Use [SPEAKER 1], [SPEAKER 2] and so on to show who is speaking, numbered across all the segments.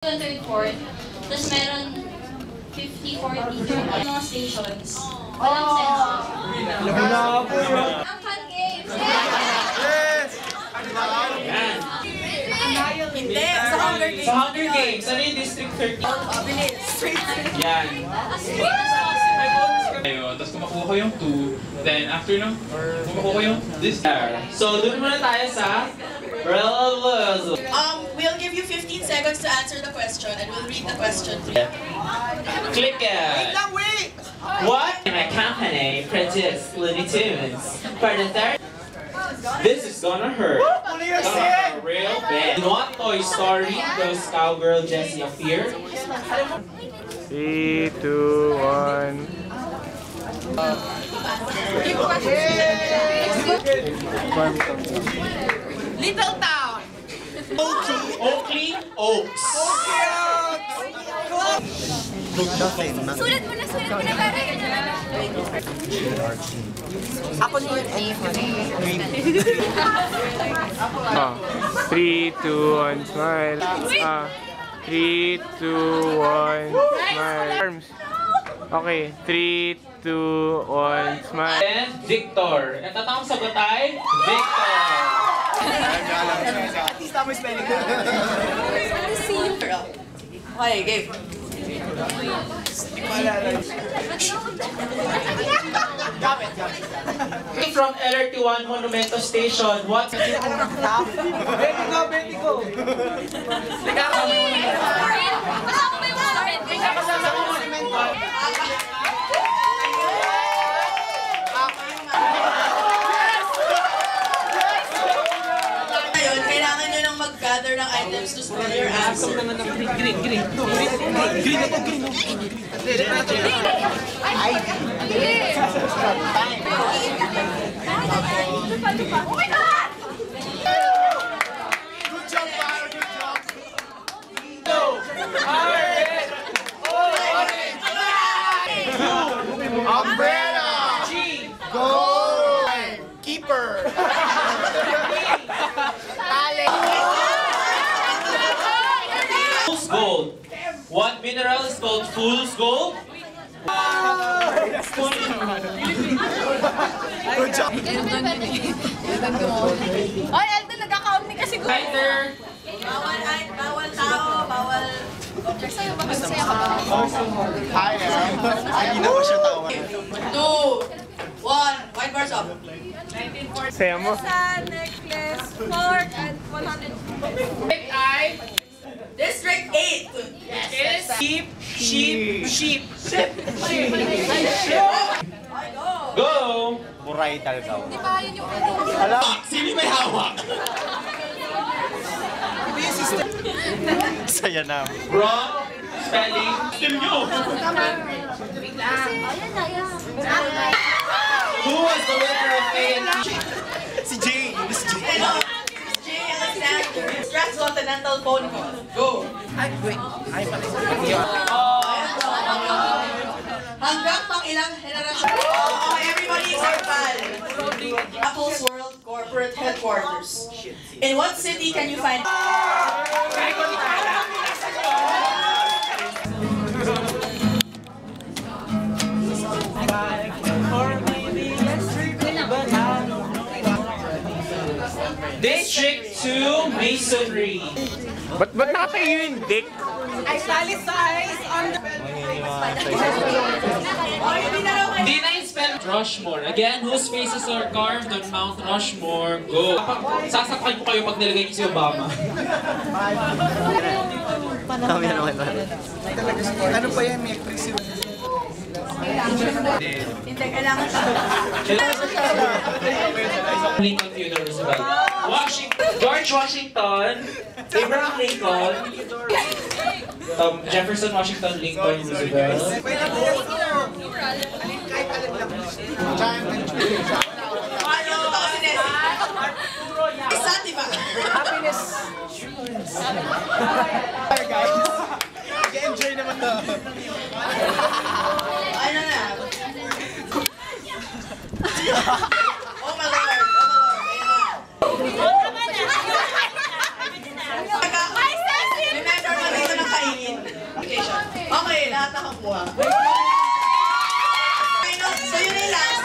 [SPEAKER 1] third, fourth. Tapos meron 50, 40, 30 mga stations. Walang census. Ang fun games!
[SPEAKER 2] Yes!
[SPEAKER 3] Yan.
[SPEAKER 4] Hindi, sa Hunger Games.
[SPEAKER 3] Sa Hunger Games, ano yung District 30?
[SPEAKER 4] Bilis.
[SPEAKER 3] Yan.
[SPEAKER 1] As quick as possible.
[SPEAKER 3] Ayun, tapos kung makuha ko yung 2, then after no, kung makuha ko yung this there. So, doon muna tayo sa
[SPEAKER 4] We'll give you 15 seconds to answer the question and we'll read the question.
[SPEAKER 3] Click it!
[SPEAKER 4] Wait!
[SPEAKER 3] What? My company produce Looney Tunes for the third. This is gonna hurt. Gonna hurt real bad. In what Toy Story does Cowgirl Jessie appear?
[SPEAKER 2] 3, 2, 1.
[SPEAKER 4] Little Town.
[SPEAKER 3] Oakley Oaks.
[SPEAKER 1] Sulat mo na para yun na.
[SPEAKER 4] Ako na yun.
[SPEAKER 2] 3, 2, 1, smile. 3, 2, 1, smile. Arms. Okay, 3, 2, 1, smile.
[SPEAKER 3] And Victor. At tatang sagot ay Victor.
[SPEAKER 4] Artista mo spelling ko. Okay, game.
[SPEAKER 3] From LRT1 Monumento Station, what?
[SPEAKER 4] Vertigo. Ngayon, kailangan nyo nang mag-gather ng items to spell your answer.
[SPEAKER 2] Green.
[SPEAKER 1] Oh my God!
[SPEAKER 2] Good job, Bar. Good job. Umbrella. Goal. Keeper.
[SPEAKER 3] Fool's gold. What mineral is called fool's gold?
[SPEAKER 2] Good job.
[SPEAKER 1] Oy, Aldo, nag-account ni kasi gusto.
[SPEAKER 3] Writer.
[SPEAKER 4] Bawal tao, bawal...
[SPEAKER 1] Sa'yo ba? Masaya ka ba?
[SPEAKER 2] Hi, Hindi na ba siya tawa?
[SPEAKER 4] 2, 1, white bars up.
[SPEAKER 2] Saya mo.
[SPEAKER 1] Necklace, fork, and 100.
[SPEAKER 3] Big eye.
[SPEAKER 4] District 8.
[SPEAKER 3] Is sheep. Go.
[SPEAKER 2] Buray talaga.
[SPEAKER 1] Di ba yun yung ano?
[SPEAKER 2] Alam.
[SPEAKER 3] Sino may hawak?
[SPEAKER 2] Saya na.
[SPEAKER 3] Wrong. Spelling. Still nyo.
[SPEAKER 1] Ayan na, yan.
[SPEAKER 3] Who was the winner of A&T?
[SPEAKER 2] Si Jay. Miss Jay.
[SPEAKER 4] Hello, J. Alexander. Transcontinental phone call. Go. Hanggang pang ilang henerasyon. Everybody is pal. Apple's World Corporate Headquarters. In what city can you find...
[SPEAKER 3] District 2 Masonry.
[SPEAKER 2] Ba't nakatayo yung dick?
[SPEAKER 3] Di na yung spell Rushmore. Again, whose faces are carved on Mount Rushmore? Go. Sasakal ko kayo pag nilagay niyo si Obama.
[SPEAKER 2] Ano pa yan? May prison.
[SPEAKER 4] Hindi, kailangan siya.
[SPEAKER 3] Lincoln Theodore Roosevelt. George Washington. Abraham Lincoln. Jefferson Washington Lincoln Roosevelt.
[SPEAKER 4] Isa, diba?
[SPEAKER 2] Happiness. Hi guys. Enjoy naman to.
[SPEAKER 4] Ano na? Oh my Lord! Oh my Lord! Ayan na. Remember, maganda ng
[SPEAKER 2] lahat nakakuha.
[SPEAKER 4] So yun yung last.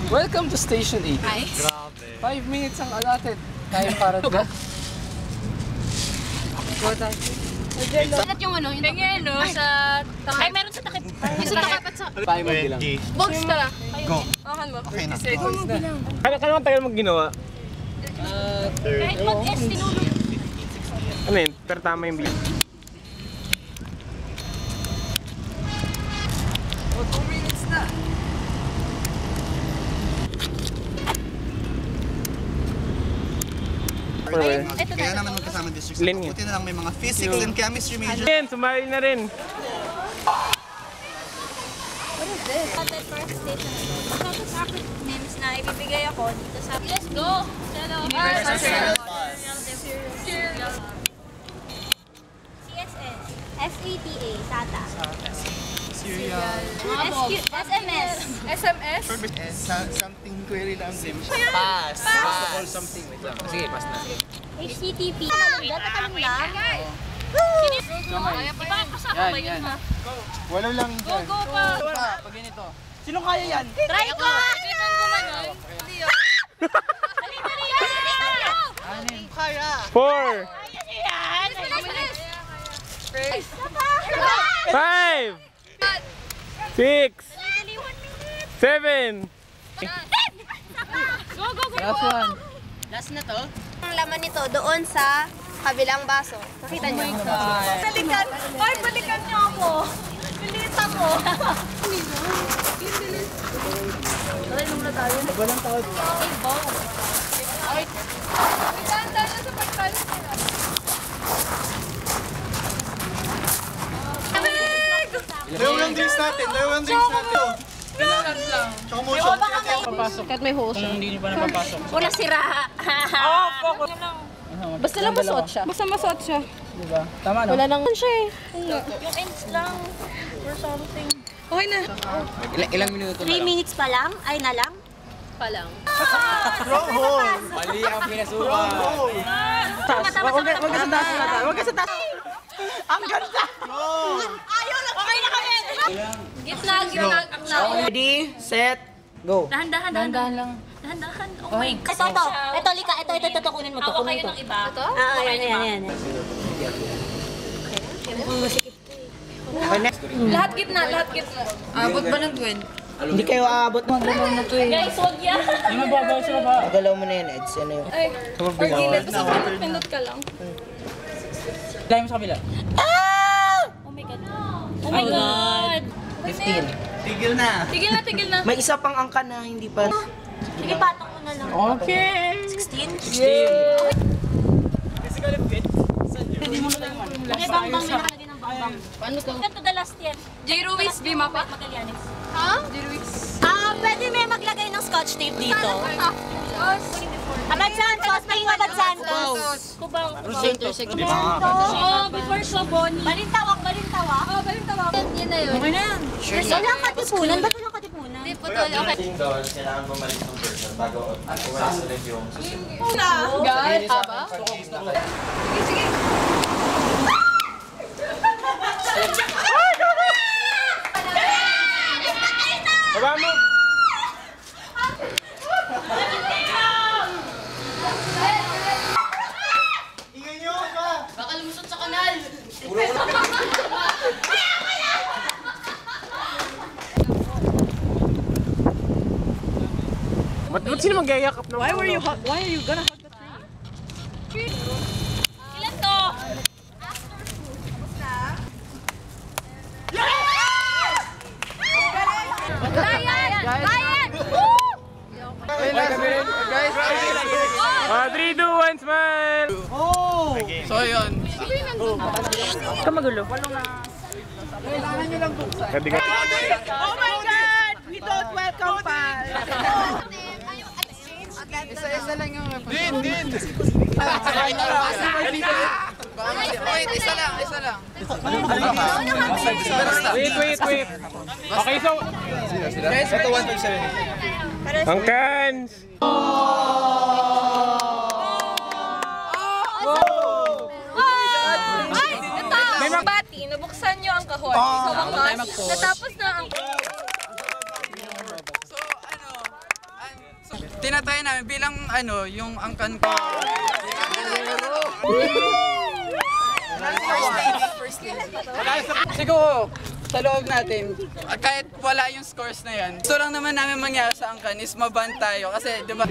[SPEAKER 5] Welcome to Station 8.
[SPEAKER 6] Nice.
[SPEAKER 5] 5 minutes ang allotted. Tayo para ba?
[SPEAKER 6] Salat yung ano, yung tingin no sa takip. Ay, meron sa takip. Yung sa takip at sa
[SPEAKER 5] 5 mo bilang.
[SPEAKER 6] box tara.
[SPEAKER 2] Go.
[SPEAKER 6] Ahan mo.
[SPEAKER 2] Okay na.
[SPEAKER 7] Kano ang tagal mo ginawa?
[SPEAKER 6] Kahit mag-S tinulog.
[SPEAKER 7] Ano yun? Pero tama yung bilang.
[SPEAKER 2] Kaya naman magkasama district.
[SPEAKER 7] Lin yun.
[SPEAKER 2] Buti na lang may mga physics and chemistry major.
[SPEAKER 7] Yan, sumali na rin.
[SPEAKER 1] Content first station. Tapos acronyms na ibibigay ako dito sa... Let's go! CSS. SATA. SATA.
[SPEAKER 2] Serial.
[SPEAKER 1] SMS.
[SPEAKER 6] SMS.
[SPEAKER 2] Something query lang din.
[SPEAKER 5] Pass. Pass to call something. Wait lang. Sige, pass na.
[SPEAKER 1] HTTP. Dapat lang.
[SPEAKER 6] Ipapasama ba yun ha?
[SPEAKER 2] Wala lang dyan.
[SPEAKER 6] Go pa.
[SPEAKER 5] Pag ganito.
[SPEAKER 1] Try ko!
[SPEAKER 6] Kitang gumanon. Hindi yun.
[SPEAKER 2] Kaya.
[SPEAKER 7] 4, 5, 6, 7.
[SPEAKER 5] Last one.
[SPEAKER 6] Last na to?
[SPEAKER 8] Ang laman nito doon sa kabilang baso. Nakita niyo?
[SPEAKER 6] Balikan! Ay, balikan niyo ako! Bilis ako! Ay, muna tayo.
[SPEAKER 5] Walang tawag.
[SPEAKER 6] Ay, tanda na sa pagkalas nila.
[SPEAKER 2] Dalawang drinks natin. Dalawang drinks natin. Tsaka motion.
[SPEAKER 5] Kahit may hole siya. Hindi niyo pa napapasok.
[SPEAKER 1] Una sira.
[SPEAKER 5] Basta lang masuot siya.
[SPEAKER 6] Basta masuot siya.
[SPEAKER 5] Diba? Tama no?
[SPEAKER 6] Wala nang siya eh.
[SPEAKER 1] Yung ends lang. Or something.
[SPEAKER 6] Okay na.
[SPEAKER 5] Ilang minuto
[SPEAKER 1] 3 minutes pa lang? Ay na lang?
[SPEAKER 2] Wrong hole.
[SPEAKER 5] Mali ang pinasukan.
[SPEAKER 1] Huwag ka sa taas.
[SPEAKER 5] Huwag ka sa taas. Ang ganda!
[SPEAKER 1] Okay na kami! Gitna.
[SPEAKER 5] Ready, set, go.
[SPEAKER 1] Dahan-dahan lang. Dahan-dahan. Oh my God. Ito, Lika. Ito, kunin mo to.
[SPEAKER 6] Ako
[SPEAKER 1] Kunin
[SPEAKER 6] kayo
[SPEAKER 1] to.
[SPEAKER 6] ng iba.
[SPEAKER 1] Ito? Ayan.
[SPEAKER 6] Lahat gitna. Abot ba ng Gwen?
[SPEAKER 5] Hindi kayo aabot mo.
[SPEAKER 1] Guys, huwag yan.
[SPEAKER 5] Galaw mo na yun, Eds. Ano yun?
[SPEAKER 6] Ay, or gilid. Basta pindot ka lang.
[SPEAKER 5] Dahil mo sa kabila.
[SPEAKER 1] Oh my God. Oh my God.
[SPEAKER 5] 15.
[SPEAKER 2] Tigil na.
[SPEAKER 6] Tigil na.
[SPEAKER 5] May isa pang angka na hindi pa.
[SPEAKER 1] Sige, patok mo na lang.
[SPEAKER 5] Okay.
[SPEAKER 1] 16?
[SPEAKER 5] 16.
[SPEAKER 1] May bangbang. May nakalagay ng bangbang.
[SPEAKER 6] Paano to?
[SPEAKER 1] Ganito the last year.
[SPEAKER 6] J. Ruiz, Bima pa?
[SPEAKER 1] Magallanes.
[SPEAKER 6] Ha? J. Ruiz.
[SPEAKER 1] Pwede may maglagay ng scotch tape dito. Abad Santos, may Abad Santos. Kubang. Before Soboni. Balintawak.
[SPEAKER 6] Oh, balintawak.
[SPEAKER 1] Yun na yun. Okay na yan. Walang katipunan. Ba't walang katipunan?
[SPEAKER 6] Hindi, putol. Okay.
[SPEAKER 3] Doon, kailangan bumalik ng person bago umalis ulit yung susunod.
[SPEAKER 6] Guys, haba? Sige.
[SPEAKER 7] Baba mo!
[SPEAKER 2] Ingay nyo ba?
[SPEAKER 6] Baka lumusot sa kanal.
[SPEAKER 7] Ba't sino magyayakap na?
[SPEAKER 4] Why are you gonna hug the tree?
[SPEAKER 1] Ilan to? Ryan!
[SPEAKER 5] Guys,
[SPEAKER 7] 3, 2, 1, smile!
[SPEAKER 5] so yun.
[SPEAKER 7] Kamagulo. Gabi ka.
[SPEAKER 4] Oh my God! We don't welcome Pal!
[SPEAKER 5] Isa-isa lang yung
[SPEAKER 2] Din!
[SPEAKER 5] Wait, isa lang.
[SPEAKER 7] Wait. Okay, so...
[SPEAKER 2] Ito 157.
[SPEAKER 7] Ang cans!
[SPEAKER 6] Ay! Ito! Bati, nabuksan nyo ang kahon. So, natapos na ang...
[SPEAKER 5] So, tinatry namin bilang yung angkan ko. First day. Siguro, sa loob natin, kahit wala yung scores na yan, gusto lang naman namin mangyari sa angkan is maban tayo. Kasi, di ba?